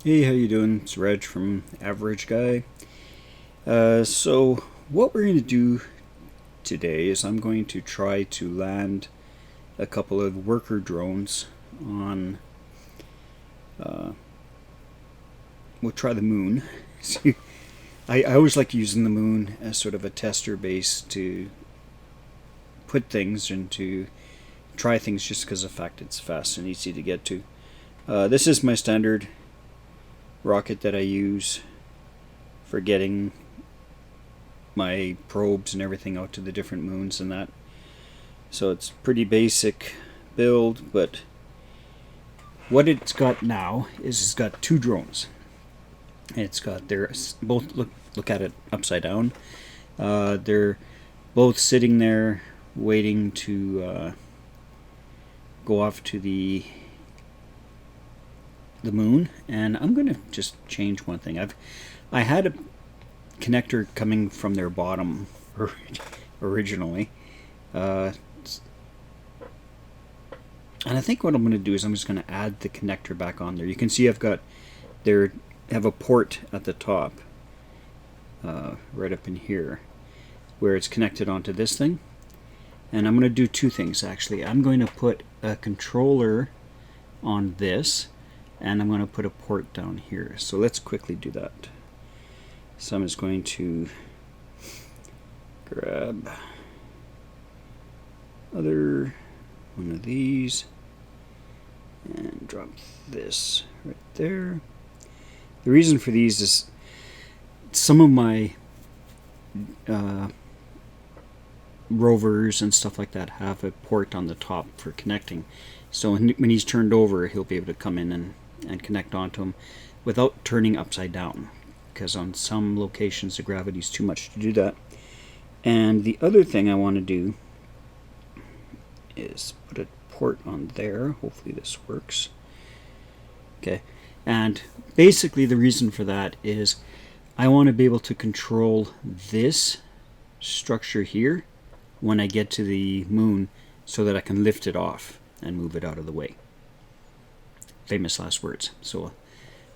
Hey, how you doing? It's Reg from Aver Reg Guy. So what we're going to do today is I'm going to try to land a couple of worker drones on. Uh, we'll try the moon. I always like using the moon as sort of a tester base to put things and to try things just because of the fact it's fast and easy to get to. This is my standard rocket that I use for getting my probes and everything out to the different moons and that. So it's pretty basic build, but what it's got now is it's got two drones. It's got their both look at it upside down. They're both sitting there waiting to go off to the moon, and I'm gonna just change one thing. I had a connector coming from their bottom originally. Uh, and I think what I'm going to do is I'm just going to add the connector back on there. You can see I've got there have a port at the top, right up in here, where it's connected onto this thing. And I'm going to do two things actually. I'm going to put a controller on this, and I'm going to put a port down here. So let's quickly do that. So I'm just going to grab other one of these and drop this right there. The reason for these is some of my rovers and stuff like that have a port on the top for connecting. So when he's turned over, he'll be able to come in and connect onto him without turning upside down, because on some locations the gravity is too much to do that. And the other thing I want to do is put a port on there. Hopefully this works. Okay, and basically the reason for that is I want to be able to control this structure here when I get to the moon so that I can lift it off and move it out of the way. Famous last words. So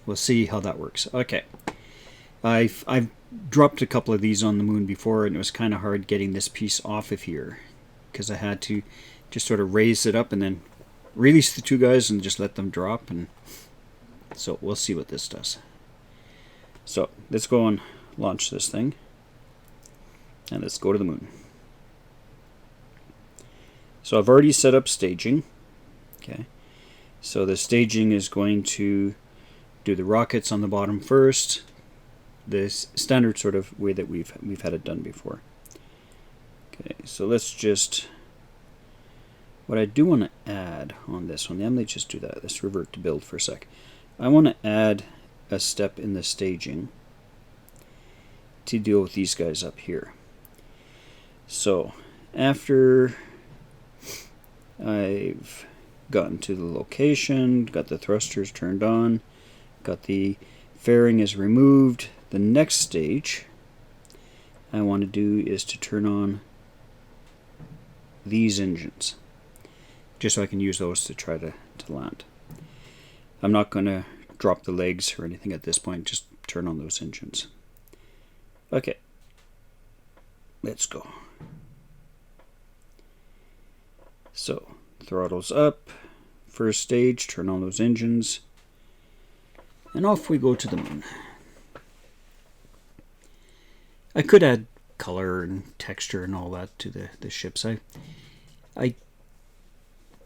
we'll see how that works. Okay, I've dropped a couple of these on the moon before, and it was kind of hard getting this piece off of here because I had to just sort of raise it up and then release the two guys and just let them drop. And so we'll see what this does. So let's go and launch this thing, and let's go to the moon. So I've already set up staging. Okay, so the staging is going to do the rockets on the bottom first, this standard sort of way that we've had it done before. Okay, so let's just, what I do want to add on this one, let me just do that. Let's revert to build for a sec. I want to add a step in the staging to deal with these guys up here. So after I've gotten to the location, got the thrusters turned on, got the fairing is removed, the next stage I want to do is to turn on these engines, just so I can use those to try to land. I'm not going to drop the legs or anything at this point, just turn on those engines. Okay, let's go. So, throttles up, first stage, turn on those engines, and off we go to the moon. I could add color and texture and all that to the ships. I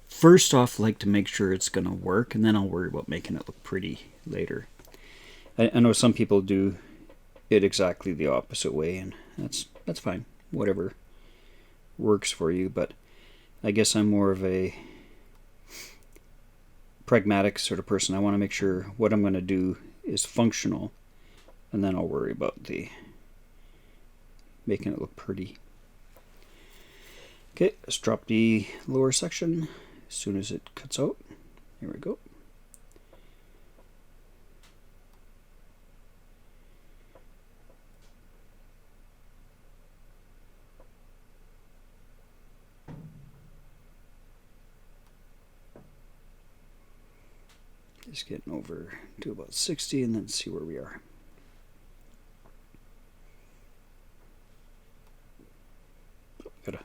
first off like to make sure it's going to work, and then I'll worry about making it look pretty later. I know some people do it exactly the opposite way, and that's fine. Whatever works for you, but I guess I'm more of a pragmatic sort of person. I want to make sure what I'm going to do is functional, and then I'll worry about the making it look pretty. Okay, let's drop the lower section as soon as it cuts out. Here we go. Just getting over to about 60 and then see where we are. Got a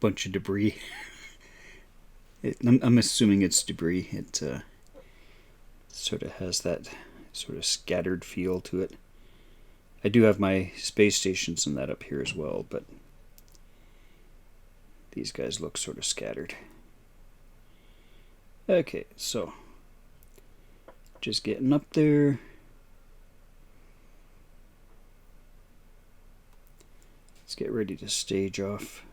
bunch of debris. I'm assuming it's debris. It sort of has that sort of scattered feel to it. I do have my space stations and that up here as well, but these guys look sort of scattered. Okay, so just getting up there. Let's get ready to stage off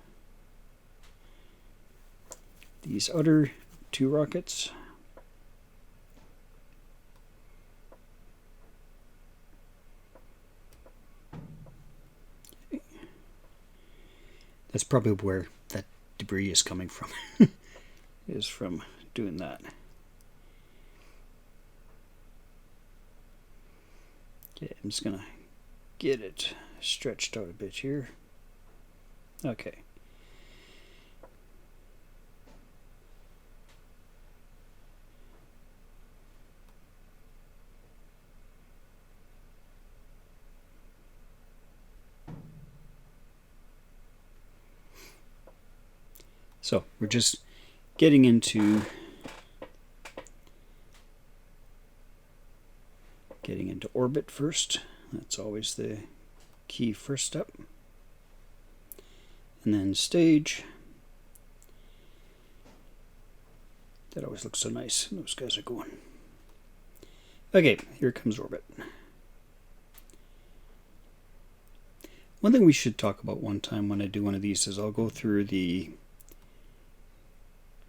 these other 2 rockets. That's probably where that debris is coming from. Is from doing that. Okay, I'm just gonna get it stretched out a bit here. Okay. So we're just getting into orbit first. That's always the key first step. And then stage. That always looks so nice. Those guys are going. Okay, here comes orbit. One thing we should talk about one time when I do one of these is I'll go through the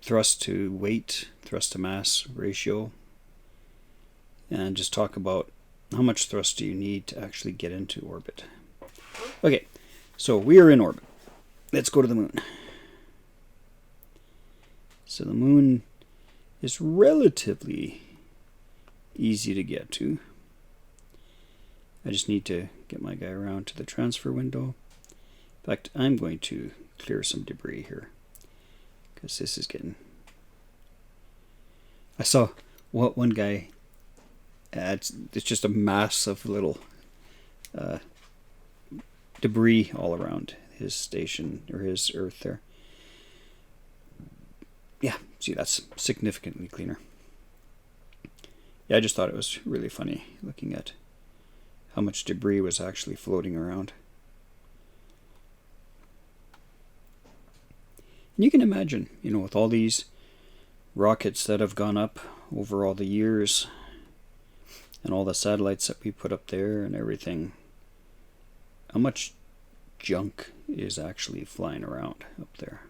thrust to weight, thrust to mass ratio, and just talk about how much thrust do you need to actually get into orbit. Okay, so we are in orbit. Let's go to the moon. So the moon is relatively easy to get to. I just need to get my guy around to the transfer window. In fact, I'm going to clear some debris here, because this is getting... I saw one guy, it's just a mass of little debris all around his station, or his Earth there. Yeah, see, that's significantly cleaner. Yeah, I just thought it was really funny looking at how much debris was actually floating around. And you can imagine, with all these rockets that have gone up over all the years, and all the satellites that we put up there and everything, how much junk is actually flying around up there.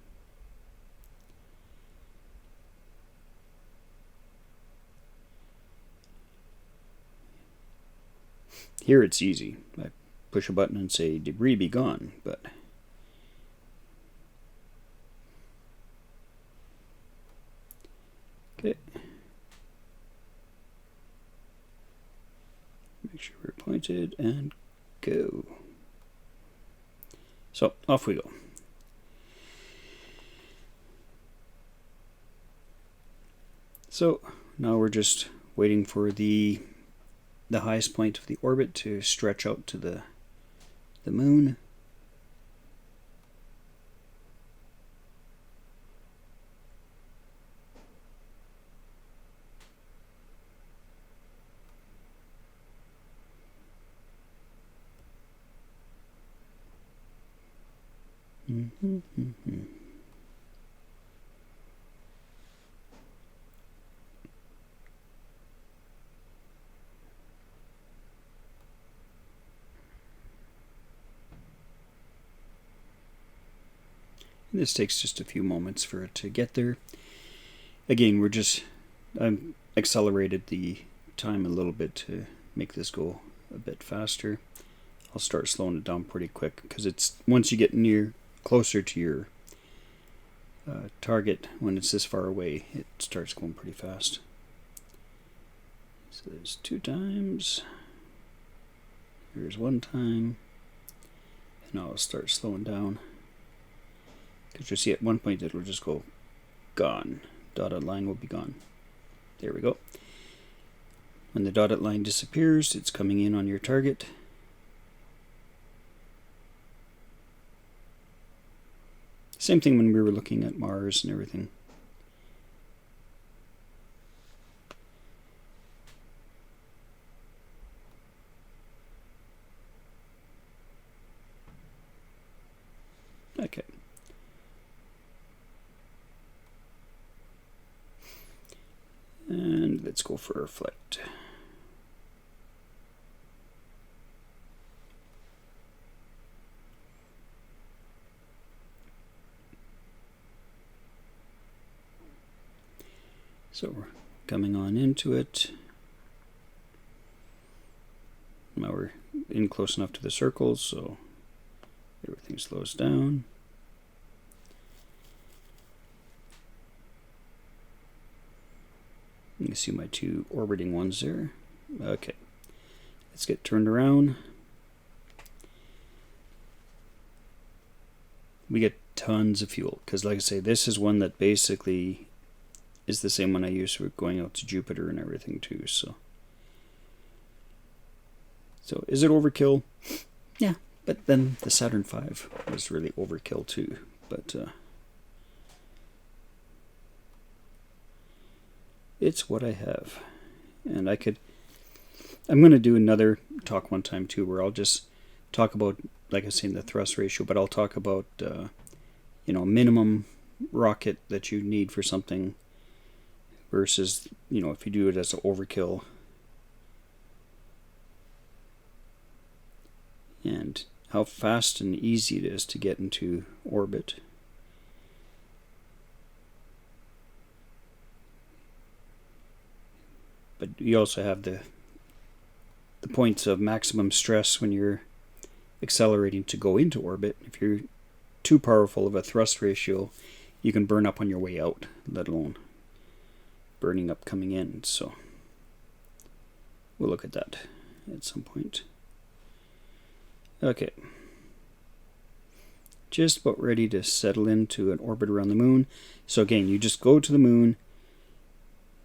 Here it's easy. I push a button and say debris be gone, but okay. Make sure we're pointed and go. So off we go. So now we're just waiting for the highest point of the orbit to stretch out to the moon. This takes just a few moments for it to get there. Again, I've accelerated the time a little bit to make this go a bit faster. I'll start slowing it down pretty quick, because once you get closer to your target, when it's this far away, it starts going pretty fast. So there's 2 times. Here's 1 time. And now I'll start slowing down. Because you see at one point it'll just go gone. Dotted line will be gone. There we go. When the dotted line disappears, it's coming in on your target. Same thing when we were looking at Mars and everything. Okay. And let's go for our flight. So we're coming on into it. Now we're in close enough to the circles, so everything slows down. You can see my two orbiting ones there. Okay, let's get turned around. We get tons of fuel, because like I say, this is one that basically is the same one I use for going out to Jupiter and everything too. So is it overkill? Yeah, but then the Saturn V was really overkill too. But it's what I have, and I'm going to do another talk one time too, where I'll just talk about, like I was saying, the thrust ratio, but I'll talk about minimum rocket that you need for something versus if you do it as an overkill, and how fast and easy it is to get into orbit. But you also have the points of maximum stress when you're accelerating to go into orbit. If you're too powerful of a thrust ratio, you can burn up on your way out, let alone burning up coming in. So we'll look at that at some point. Okay, just about ready to settle into an orbit around the moon. So again, you just go to the moon,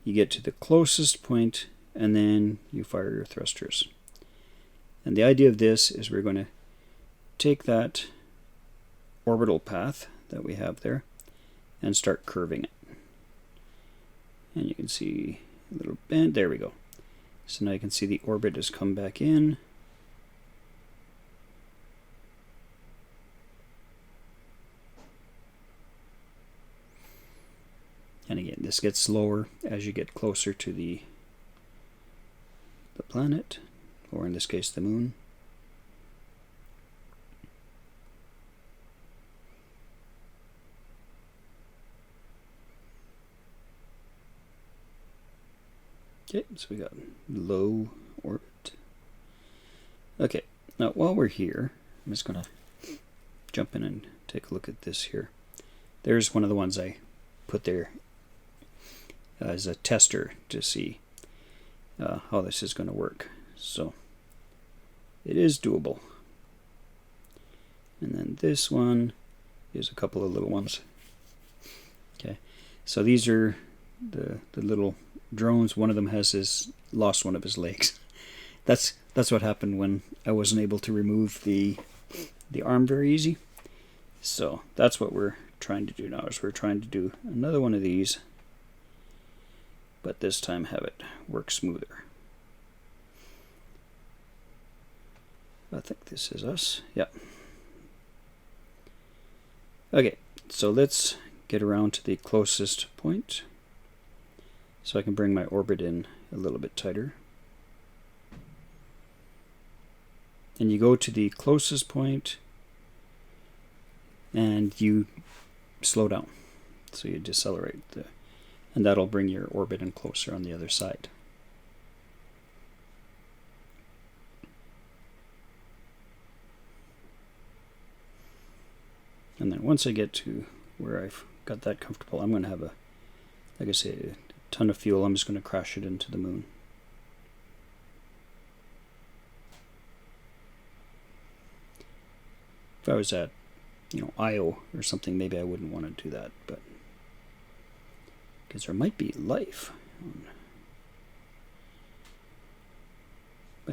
you get to the closest point, and then you fire your thrusters. And the idea of this is we're going to take that orbital path that we have there and start curving it. And you can see a little bend. There we go. So now you can see the orbit has come back in. And again, this gets slower as you get closer to the planet, or in this case, the moon. Okay, so we got low orbit. Okay, now while we're here, I'm just going to jump in and take a look at this here. There's one of the ones I put there as a tester to see how this is going to work. So it is doable. And then this one is a couple of little ones. Okay, so these are the little drones. One of them has lost one of his legs. That's what happened when I wasn't able to remove the arm very easy. So that's what we're trying to do now, is we're trying to do another one of these, but this time have it work smoother. I think this is us. Yep. Okay, so let's get around to the closest point so I can bring my orbit in a little bit tighter. And you go to the closest point and you slow down. So you decelerate, and that'll bring your orbit in closer on the other side. And then once I get to where I've got that comfortable, I'm going to have like I say, a ton of fuel. I'm just going to crash it into the moon. If I was at, Io or something, maybe I wouldn't want to do that, but because there might be life on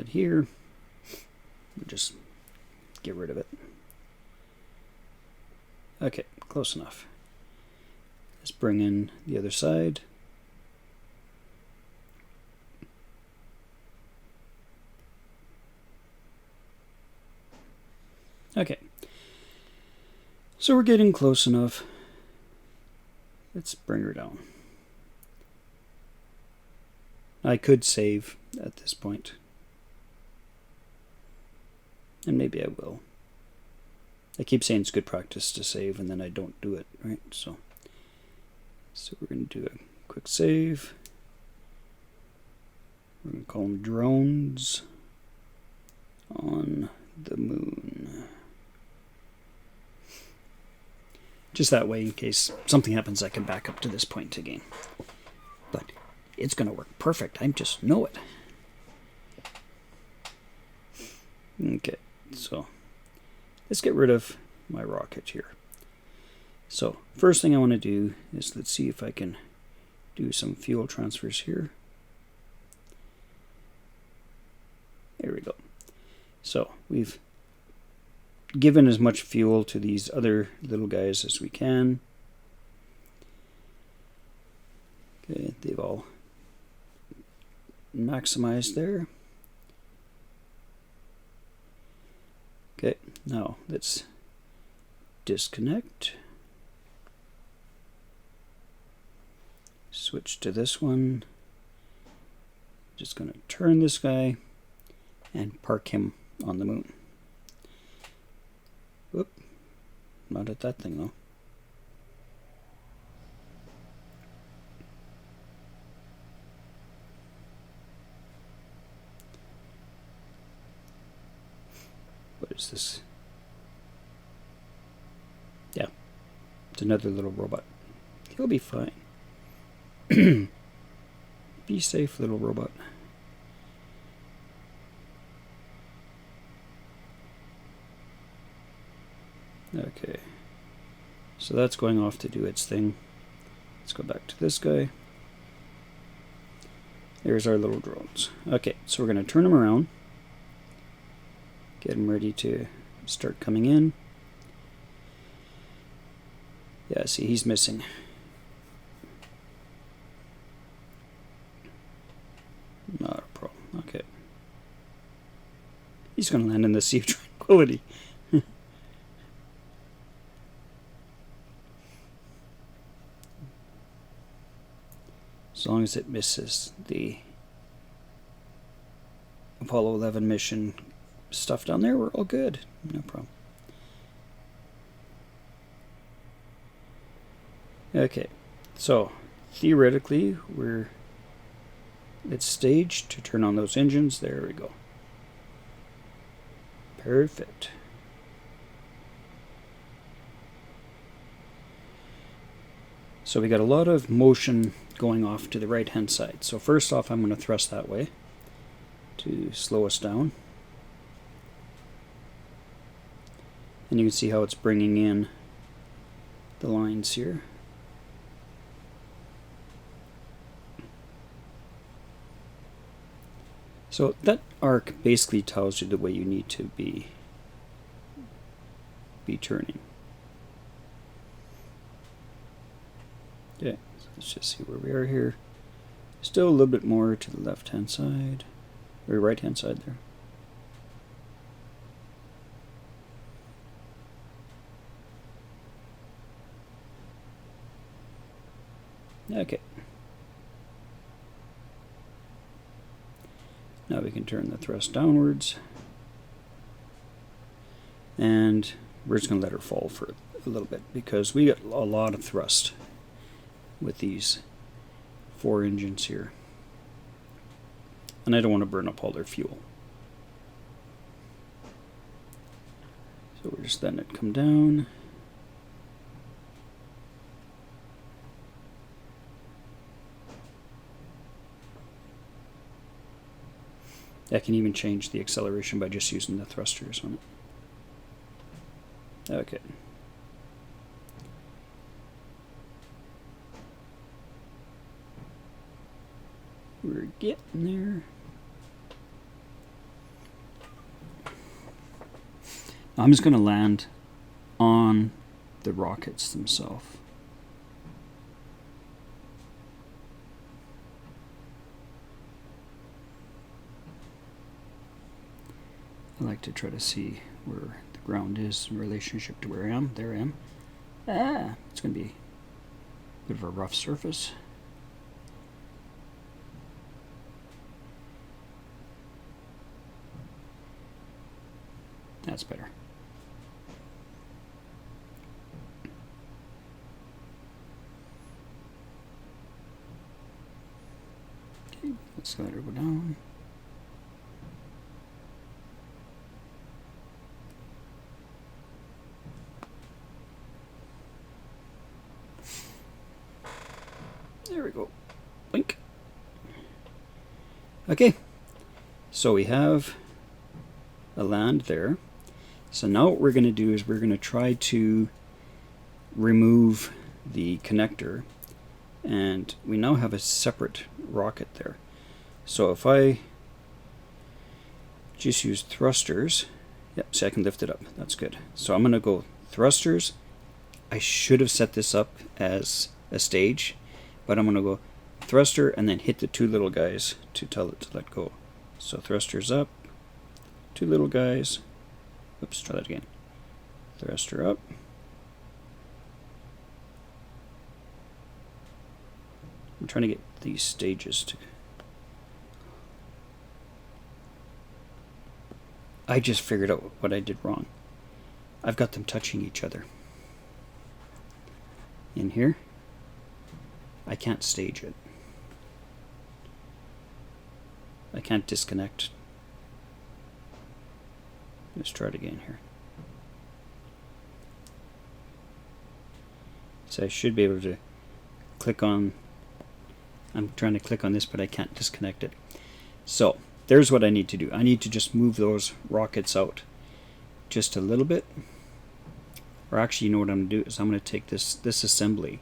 that here. We'll just get rid of it. Okay, close enough. Let's bring in the other side. Okay, so we're getting close enough. Let's bring her down. I could save at this point, and maybe I will. I keep saying it's good practice to save, and then I don't do it, right? So we're going to do a quick save. We're going to call them drones on the moon. Just that way, in case something happens, I can back up to this point again. But it's going to work perfect. I just know it. Okay, so let's get rid of my rocket here. So first thing I want to do is let's see if I can do some fuel transfers here. There we go. So we've given as much fuel to these other little guys as we can. Okay, they've all maximized there. Okay, now let's disconnect. Switch to this one. Just going to turn this guy and park him on the moon. Whoop, not at that thing though. What is this? Yeah, it's another little robot. He'll be fine. Be safe, little robot. Okay, so that's going off to do its thing. Let's go back to this guy. There's our little drones. Okay, so we're going to turn them around. Get them ready to start coming in. Yeah, see, he's missing. Not a problem. Okay. He's going to land in the Sea of Tranquility. As long as it misses the Apollo 11 mission stuff down there, we're all good. No problem. Okay, so theoretically, it's staged to turn on those engines. There we go. Perfect. So we got a lot of motion going off to the right hand side. So first off, I'm going to thrust that way to slow us down. And you can see how it's bringing in the lines here. So that arc basically tells you the way you need to be turning. Okay, so let's just see where we are here. Still a little bit more to the left hand side, or right hand side there. Okay. Now we can turn the thrust downwards. And we're just going to let her fall for a little bit because we got a lot of thrust with these 4 engines here. And I don't want to burn up all their fuel. So we're just letting it come down. I can even change the acceleration by just using the thrusters on it. Okay. We're getting there. I'm just going to land on the rockets themselves. I like to try to see where the ground is in relationship to where I am. There I am. It's going to be a bit of a rough surface. That's better. Okay, let's let her go down. There we go. Blink. Okay, so we have a land there. So now what we're going to do is we're going to try to remove the connector, and we now have a separate rocket there. So if I just use thrusters, yep, see I can lift it up, that's good. So I'm going to go thrusters. I should have set this up as a stage, but I'm going to go thruster and then hit the two little guys to tell it to let go. So thrusters up, two little guys. Oops, try that again. Thruster up. I'm trying to get these stages to... I just figured out what I did wrong. I've got them touching each other. In here, I can't stage it. I can't disconnect. Let's try it again here. So I should be able to click on... I'm trying to click on this, but I can't disconnect it. So there's what I need to do. I need to just move those rockets out just a little bit. Or actually, you know what I'm going to do is I'm going to take this assembly,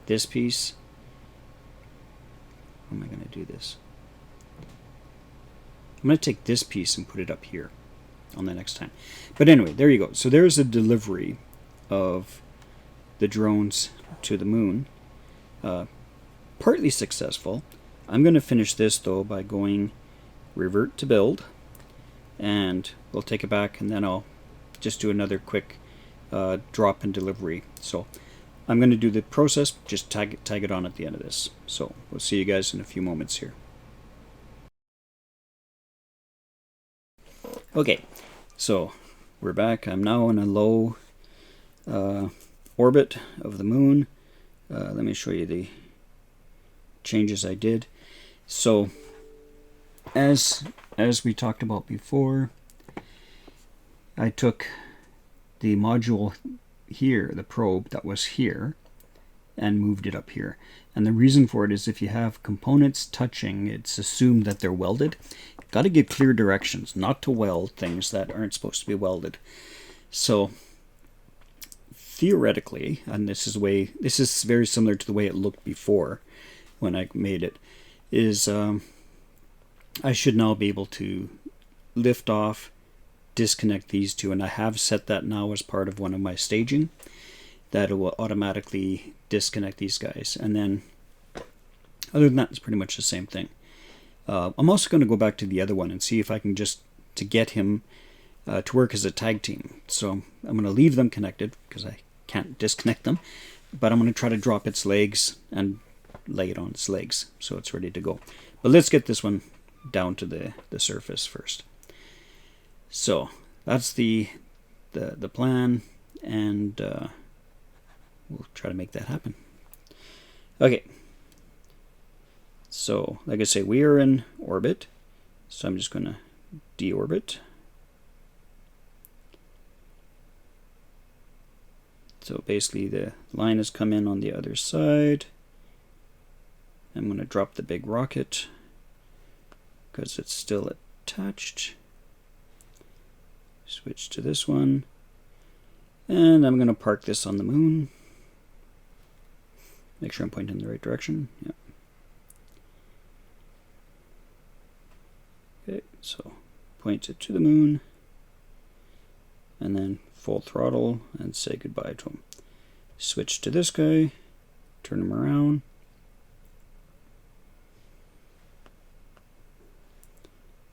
this piece. How am I going to do this? I'm going to take this piece and put it up here on the next time. But anyway, there you go. So there's a delivery of the drones to the moon. Partly successful. I'm going to finish this though by going revert to build, and we'll take it back, and then I'll just do another quick drop and delivery. So I'm going to do the process, just tag it on at the end of this. So we'll see you guys in a few moments here. Okay, so we're back. I'm now in a low orbit of the moon. Let me show you the changes I did. So as we talked about before, I took the module here, the probe that was here, and moved it up here. And the reason for it is if you have components touching, it's assumed that they're welded. Got to give clear directions not to weld things that aren't supposed to be welded. So theoretically, and this is very similar to the way it looked before when I made it, is I should now be able to lift off, disconnect these two, and I have set that now as part of one of my staging, that it will automatically disconnect these guys. And then other than that, it's pretty much the same thing. I'm also going to go back to the other one and see if I can just to get him to work as a tag team. So I'm going to leave them connected because I can't disconnect them, but I'm going to try to drop its legs and lay it on its legs so it's ready to go. But let's get this one down to the surface first. So that's the plan, and we'll try to make that happen. Okay. So, like I say, we are in orbit, so I'm just going to deorbit. So basically the line has come in on the other side. I'm going to drop the big rocket because it's still attached. Switch to this one. And I'm going to park this on the moon. Make sure I'm pointing in the right direction. Yep. Okay, so point it to the moon. and then full throttle and say goodbye to him. Switch to this guy, turn him around.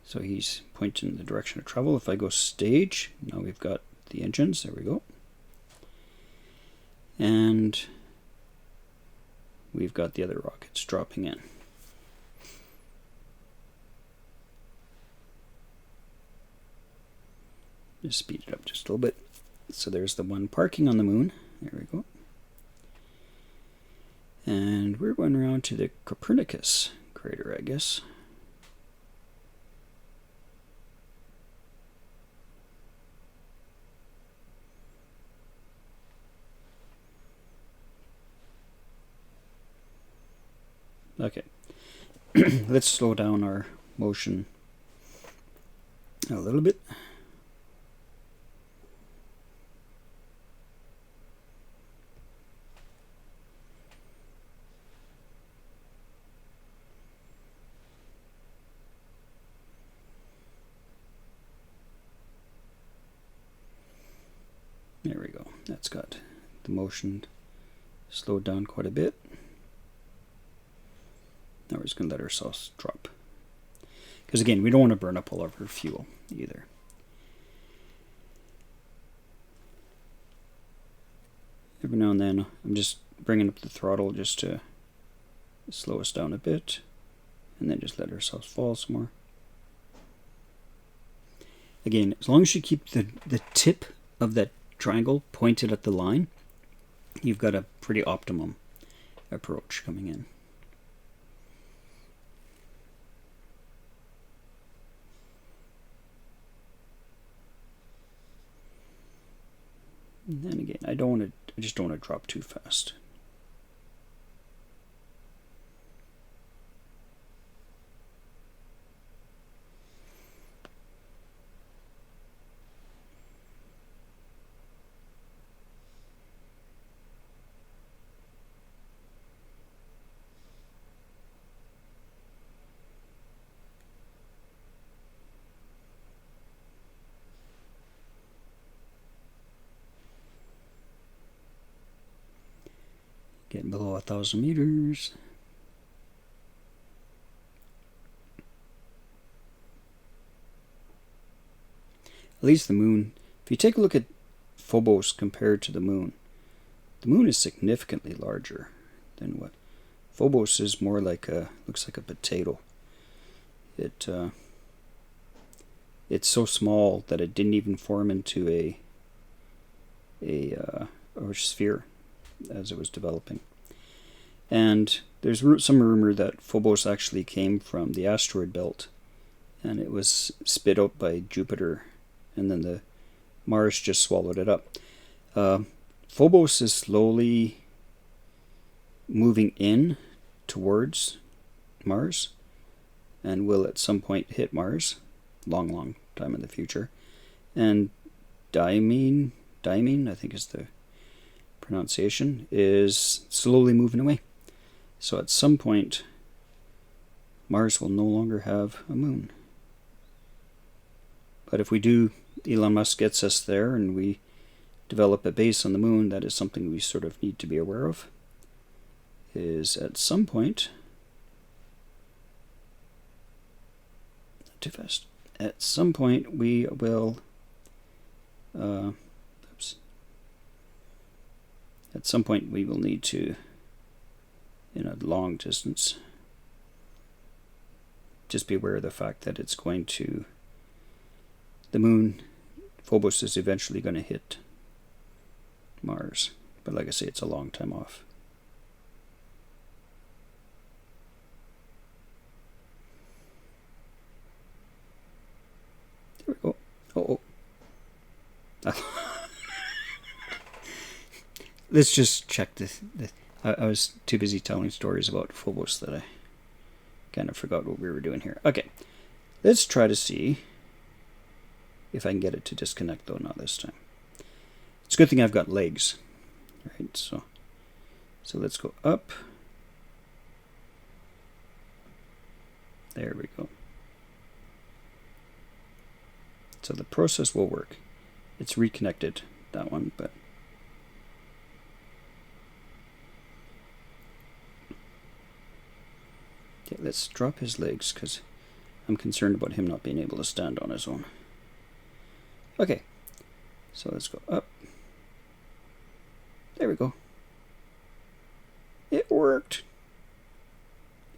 So he's pointing in the direction of travel. If I go stage, now we've got the engines, there we go. And we've got the other rockets dropping in. Just speed it up just a little bit. So there's the one parking on the moon. There we go. And we're going around to the Copernicus crater, I guess. Okay. Let's slow down our motion a little bit. There we go. That's got the motion slowed down quite a bit. Now we're just going to let ourselves drop. Because again, we don't want to burn up all of our fuel either. Every now and then I'm just bringing up the throttle just to slow us down a bit. And then just let ourselves fall some more. Again, as long as you keep the tip of that triangle pointed at the line, you've got a pretty optimum approach coming in. And then again, I just don't want to drop too fast. Getting below 1,000 meters. At least the moon, if you take a look at Phobos compared to the moon is significantly larger than what Phobos is. More like looks like a potato. It's so small that it didn't even form into a sphere as it was developing. And there's some rumor that Phobos actually came from the asteroid belt, and it was spit out by Jupiter, and then the Mars just swallowed it up. Phobos is slowly moving in towards Mars, and will at some point hit Mars, long time in the future. And Diamine, I think is the pronunciation, is slowly moving away. So at some point, Mars will no longer have a moon. But if we do, Elon Musk gets us there and we develop a base on the moon, that is something we sort of need to be aware of. Is at some point, not too fast, at some point we will, at some point we will need to, in a long distance, just be aware of the fact that it's going to, the moon, Phobos, is eventually going to hit Mars. But like I say, it's a long time off. There we go. Oh. Let's just check this. I was too busy telling stories about Phobos that I kind of forgot what we were doing here. Okay, let's try to see if I can get it to disconnect, though not this time. It's a good thing I've got legs. Right, so let's go up. There we go. So the process will work. It's reconnected, that one, but okay, let's drop his legs because I'm concerned about him not being able to stand on his own. Okay, so let's go up. There we go. It worked.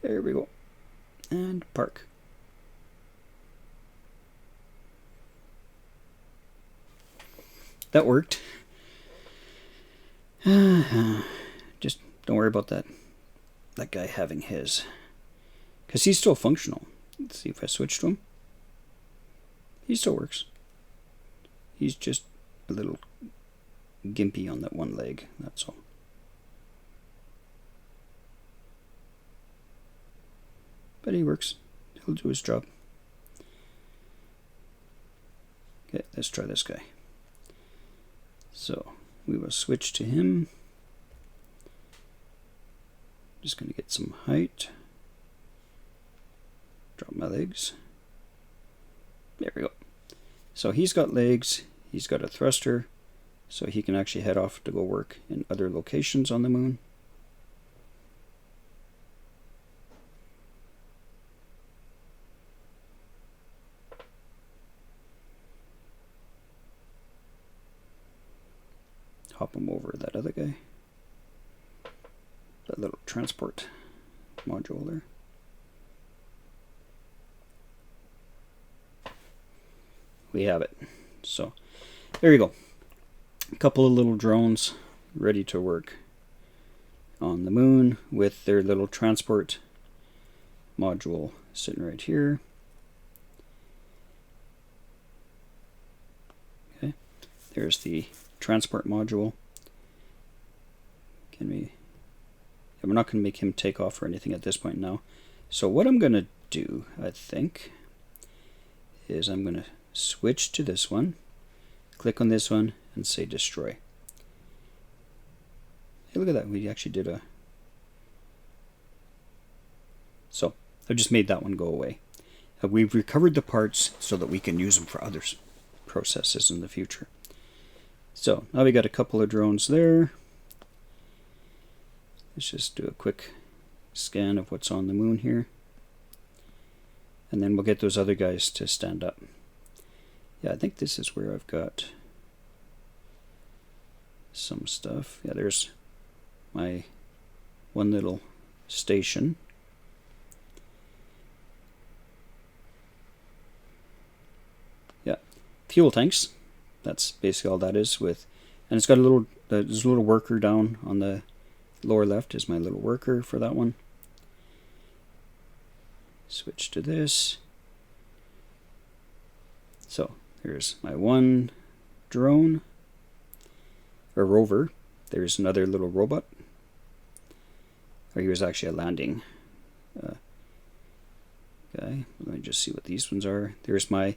There we go. And park. That worked. Just don't worry about that guy having his. Because he's still functional. Let's see if I switch to him. He still works. He's just a little gimpy on that one leg, that's all. But he works. He'll do his job. Okay, let's try this guy. So we will switch to him. Just going to get some height. Drop my legs. There we go. So he's got legs, he's got a thruster, so he can actually head off to go work in other locations on the moon. Hop him over that other guy. That little transport module there. We have it. So there you go. A couple of little drones ready to work on the moon with their little transport module sitting right here. Okay, there's the transport module. We're not going to make him take off or anything at this point now. So what I'm going to do, I think, is I'm going to switch to this one, click on this one, and say destroy. Hey, look at that. We actually did a... So I've just made that one go away. We've recovered the parts so that we can use them for other processes in the future. So now we got a couple of drones there. Let's just do a quick scan of what's on the moon here. And then we'll get those other guys to stand up. Yeah, I think this is where I've got some stuff. Yeah, there's my one little station. Yeah, fuel tanks. That's basically all that is with, and it's got a little, there's a little worker down on the lower left is my little worker for that one. Switch to this. So there's my one drone, or rover. There's another little robot. Or he was actually a landing guy. Let me just see what these ones are. There's my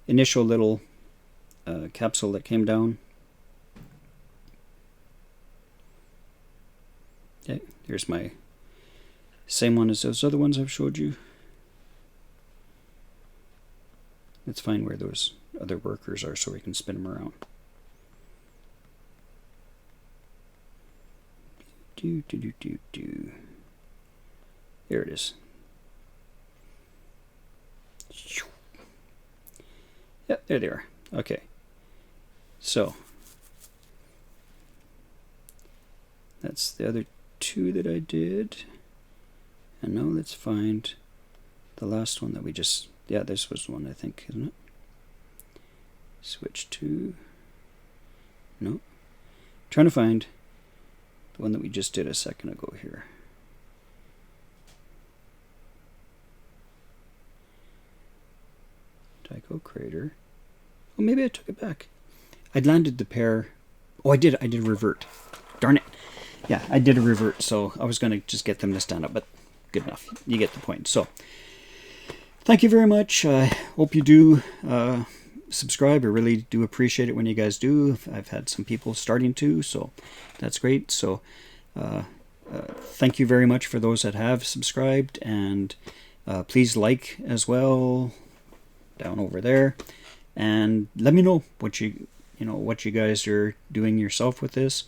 initial little capsule that came down. Okay, here's my same one as those other ones I've showed you. Let's find where those other workers are so we can spin them around. There it is. Yep, there they are. Okay. So that's the other two that I did. And now let's find the last one that we just... Yeah, this was one, I think, isn't it? Switch to... No. Trying to find the one that we just did a second ago here. Tycho Crater. Oh, maybe I took it back. I'd landed the pair. Oh, I did revert. Darn it. Yeah, I did a revert, so I was going to just get them to stand up, but good enough. You get the point. So, thank you very much. I hope you do subscribe. I really do appreciate it when you guys do. I've had some people starting to, so that's great. So, thank you very much for those that have subscribed, and please like as well down over there, and let me know what you what you guys are doing yourself with this.